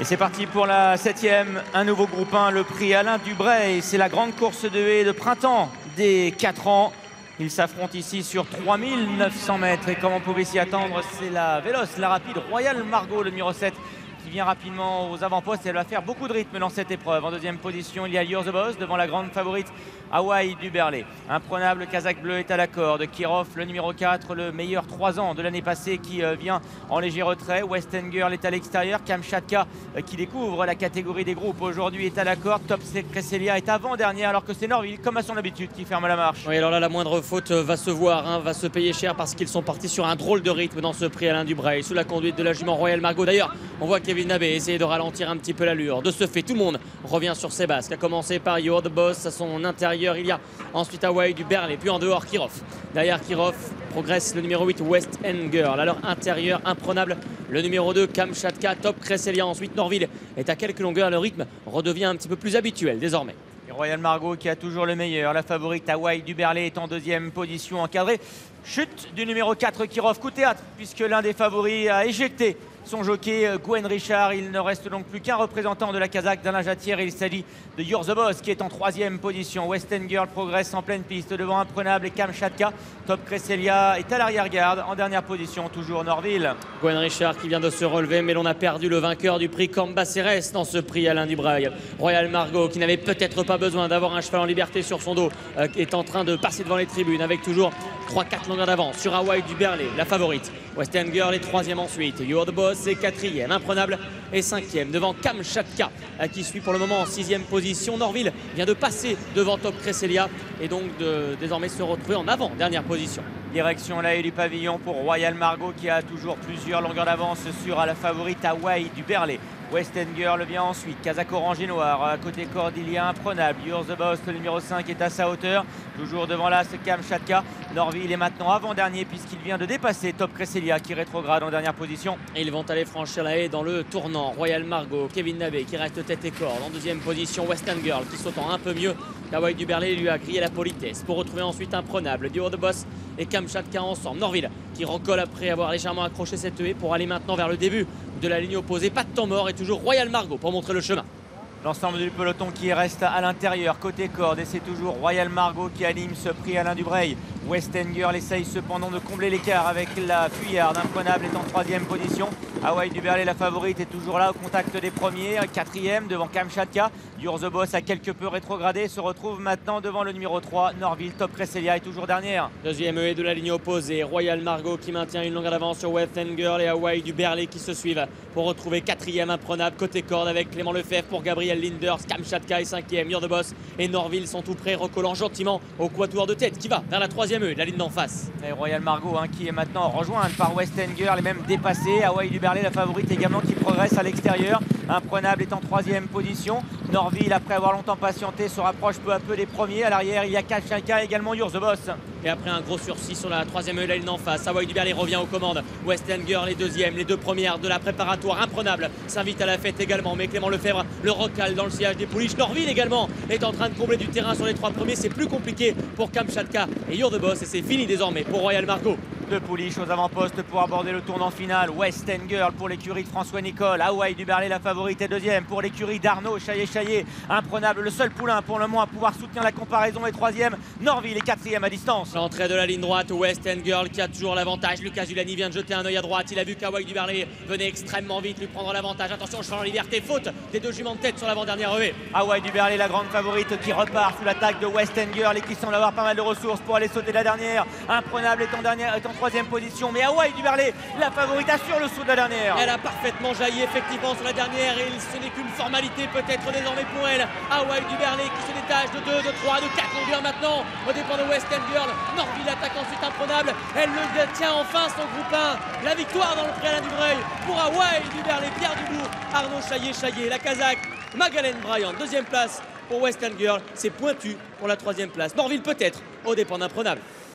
Et c'est parti pour la 7e, un nouveau groupe 1, le prix Alain Dubray. C'est la grande course de haie de printemps des 4 ans. Ils s'affrontent ici sur 3900 mètres et comme on pouvait s'y attendre, c'est la véloce, la rapide Royal Margot, le numéro 7, qui vient rapidement aux avant-postes et elle va faire beaucoup de rythme dans cette épreuve. En deuxième position, il y a You're the Boss devant la grande favorite Hawaii Duberlet. Imprenable, Kazakh Bleu est à la corde. Kirov, le numéro 4, le meilleur 3 ans de l'année passée qui vient en léger retrait. Western Girl est à l'extérieur. Kamchatka qui découvre la catégorie des groupes aujourd'hui est à la corde. Top Cresselia est avant-dernière alors que c'est Norville, comme à son habitude, qui ferme la marche. Oui, alors là, la moindre faute va se voir, va se payer cher parce qu'ils sont partis sur un drôle de rythme dans ce prix Alain Dubray sous la conduite de la jument Royal Margot. D'ailleurs, on voit Kevin Nabé essayer de ralentir un petit peu l'allure. De ce fait, tout le monde revient sur ses basques. A commencer par You're the Boss à son intérieur. Il y a ensuite Hawaii Duberlet, puis en dehors Kirov. Derrière Kirov progresse le numéro 8 West End Girl. À leur intérieur, imprenable le numéro 2 Kamchatka, Top Cresselia. Ensuite Norville est à quelques longueurs. Le rythme redevient un petit peu plus habituel désormais. Et Royal Margot qui a toujours le meilleur. La favorite Hawaii Duberlet est en deuxième position encadrée. Chute du numéro 4 Kirov. Coup de théâtre puisque l'un des favoris a éjecté son jockey Gwen Richard. Il ne reste donc plus qu'un représentant de la Kazakh d'Alain Jatière. Il s'agit de You're the Boss qui est en troisième position. Western Girl progresse en pleine piste devant Imprenable et Kamchatka. Top Cresselia est à l'arrière-garde en dernière position, toujours Norville. Gwen Richard qui vient de se relever, mais l'on a perdu le vainqueur du prix Cambacérès dans ce prix Alain Dubray. Royal Margot qui n'avait peut-être pas besoin d'avoir un cheval en liberté sur son dos est en train de passer devant les tribunes avec toujours 3-4 longueurs d'avance sur Hawaii Duberlet, la favorite. Western Girl est troisième ensuite. You're the Boss est quatrième. Imprenable est cinquième devant Kamchatka qui suit pour le moment en sixième position. Norville vient de passer devant Top Cresselia et donc de désormais se retrouver en avant, dernière position. Direction la haie du pavillon pour Royal Margot qui a toujours plusieurs longueurs d'avance sur la favorite Hawaii Duberlet. Western Girl vient ensuite, Kazakh orange et noir, à côté corde il y a Imprenable, You're the Boss, le numéro 5 est à sa hauteur, toujours devant là ce Kamchatka. Norville est maintenant avant-dernier puisqu'il vient de dépasser Top Cresselia qui rétrograde en dernière position. Et ils vont aller franchir la haie dans le tournant. Royal Margot, Kevin Nabé qui reste tête et corde en deuxième position, Western Girl qui sautant un peu mieux. Hawaii Duberlet lui a grillé la politesse pour retrouver ensuite Imprenable, You're the Boss et Kamchatka ensemble. Norville qui recolle après avoir légèrement accroché cette haie pour aller maintenant vers le début de la ligne opposée. Pas de temps mort et toujours Royal Margot pour montrer le chemin. L'ensemble du peloton qui reste à l'intérieur, côté corde, et c'est toujours Royal Margot qui anime ce prix Alain Dubray. Western Girl essaye cependant de combler l'écart avec la fuyarde. Imprenable est en troisième position. Hawaii Duberlet, la favorite, est toujours là au contact des premiers. Quatrième devant Kamchatka. You're the Boss a quelque peu rétrogradé, se retrouve maintenant devant le numéro 3. Norville, Top Cresselia est toujours dernière. Deuxième haie de la ligne opposée. Royal Margot qui maintient une longueur d'avance sur Western Girl et Hawaii Duberlet qui se suivent pour retrouver quatrième Imprenable côté corde avec Clément Lefebvre pour Gabriel Linders. Kamchatka est cinquième. You're the Boss et Norville sont tout près, recollant gentiment au quatuor de tête qui va vers la troisième haie de la ligne d'en face. Et Royal Margot qui est maintenant rejointe par Western Girl et même dépassé. Hawaii Duberlet, la favorite également, qui progresse à l'extérieur. Imprenable est en troisième position. Norville, après avoir longtemps patienté, se rapproche peu à peu des premiers. À l'arrière, il y a Kamchatka également, You're the Boss. Et après un gros sursis sur la troisième haie de la ligne d'en face, Hawaii Duberlet revient aux commandes. Western Girl est deuxième, les deux premières de la préparatoire. Imprenable s'invite à la fête également, mais Clément Lefebvre le recale dans le sillage des pouliches. Norville également est en train de combler du terrain sur les trois premiers. C'est plus compliqué pour Kamchatka et You're the Boss et c'est fini désormais pour Royal Margot. Deux pouliches aux avant-postes pour aborder le tournant final. Western Girl pour l'écurie de François Nicole. Hawaii Duberlet, la favorite, est deuxième. Pour l'écurie d'Arnaud Chaillet. Imprenable, le seul poulain pour le moment à pouvoir soutenir la comparaison, est troisième. Norville est quatrième à distance. L'entrée de la ligne droite, Western Girl qui a toujours l'avantage. Lucas Zulani vient de jeter un œil à droite. Il a vu qu'Hawaii Duberlet venait extrêmement vite lui prendre l'avantage. Attention, cheval en liberté, faute des deux juments de tête sur l'avant-dernière haie. Hawaii Duberlet, la grande favorite, qui repart sous l'attaque de Western Girl et qui semble avoir pas mal de ressources pour aller sauter la dernière. Imprenable est en troisième position, mais Hawaii Duberlet, la favorite, assure le saut de la dernière. Elle a parfaitement jailli effectivement sur la dernière et ce n'est qu'une formalité peut-être désormais pour elle. Hawaii Duberlet qui se détache de 2, de 3, de 4 longueurs maintenant au départ de Western Girl. Norville attaque ensuite Imprenable. Elle le tient enfin son groupe 1. La victoire dans le prix Alain Dubray pour Hawaii Duberlet, Pierre Dubourg, Arnaud Chaillet, la Kazakh, Magdalene Bryant. Deuxième place pour Western Girl. C'est pointu pour la troisième place. Norville peut-être au départ d'Imprenable.